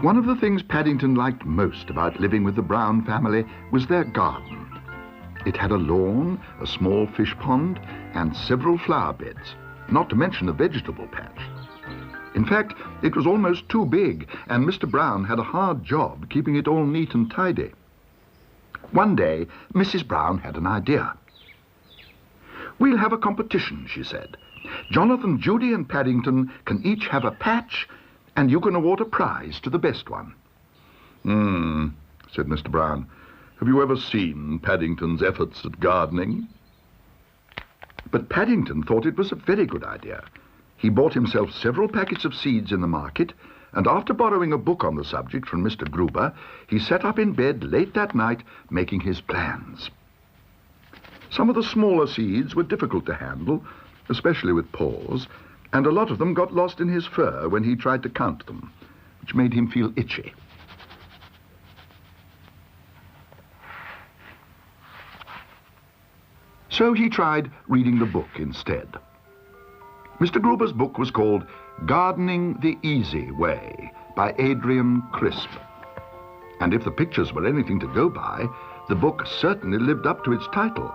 One of the things Paddington liked most about living with the Brown family was their garden. It had a lawn, a small fish pond, and several flower beds, not to mention a vegetable patch. In fact, it was almost too big, and Mr. Brown had a hard job keeping it all neat and tidy. One day, Mrs. Brown had an idea. "We'll have a competition," she said. "Jonathan, Judy, and Paddington can each have a patch, and you can award a prize to the best one." Said Mr. Brown. "Have you ever seen Paddington's efforts at gardening?" But Paddington thought it was a very good idea. He bought himself several packets of seeds in the market, and after borrowing a book on the subject from Mr. Gruber, he sat up in bed late that night making his plans. Some of the smaller seeds were difficult to handle, especially with paws, and a lot of them got lost in his fur when he tried to count them, which made him feel itchy. So he tried reading the book instead. Mr. Gruber's book was called Gardening the Easy Way by Adrian Crisp. And if the pictures were anything to go by, the book certainly lived up to its title,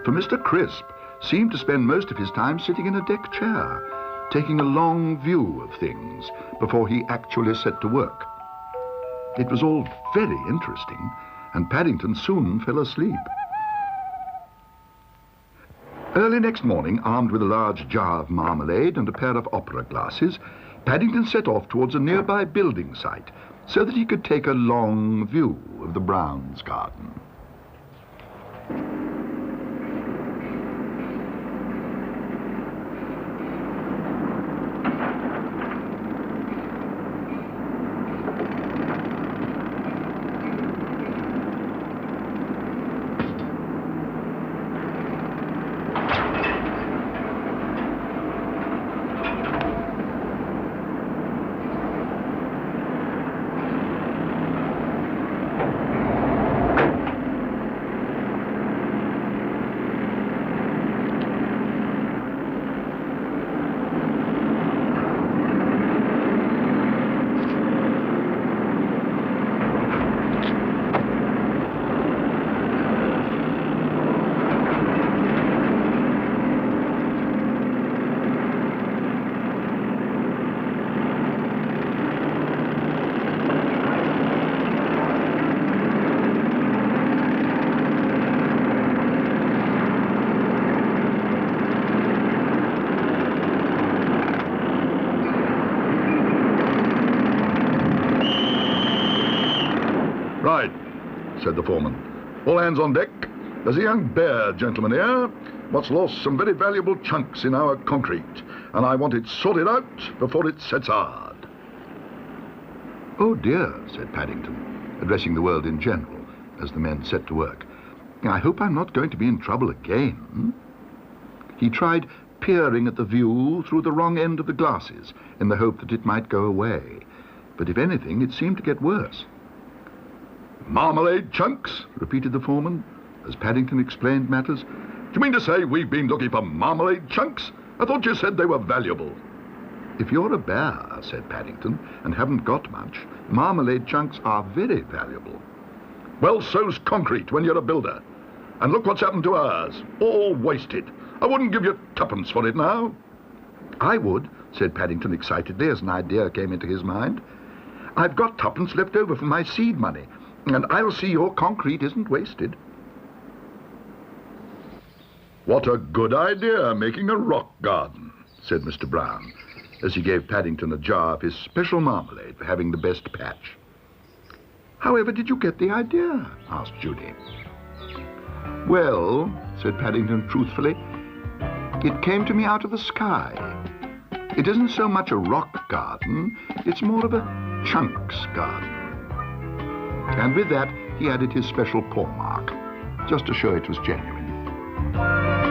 for Mr. Crisp seemed to spend most of his time sitting in a deck chair, taking a long view of things before he actually set to work. It was all very interesting, and Paddington soon fell asleep. Early next morning, armed with a large jar of marmalade and a pair of opera glasses, Paddington set off towards a nearby building site so that he could take a long view of the Browns' garden. "Right," said the foreman. "All hands on deck. There's a young bear gentleman here what's lost some very valuable chunks in our concrete, and I want it sorted out before it sets hard." "Oh dear," said Paddington, addressing the world in general as the men set to work. "I hope I'm not going to be in trouble again." He tried peering at the view through the wrong end of the glasses in the hope that it might go away, but if anything, it seemed to get worse. "Marmalade chunks?" repeated the foreman, as Paddington explained matters. "Do you mean to say we've been looking for marmalade chunks? I thought you said they were valuable." "If you're a bear," said Paddington, "and haven't got much, marmalade chunks are very valuable." "Well, so's concrete when you're a builder. And look what's happened to ours. All wasted. I wouldn't give you tuppence for it now." "I would," said Paddington excitedly as an idea came into his mind. "I've got tuppence left over from my seed money, and I'll see your concrete isn't wasted." "What a good idea, making a rock garden," said Mr. Brown, as he gave Paddington a jar of his special marmalade for having the best patch. "However did you get the idea?" asked Judy. "Well," said Paddington truthfully, "it came to me out of the sky. It isn't so much a rock garden, it's more of a chunks garden." And with that, he added his special paw mark, just to show it was genuine.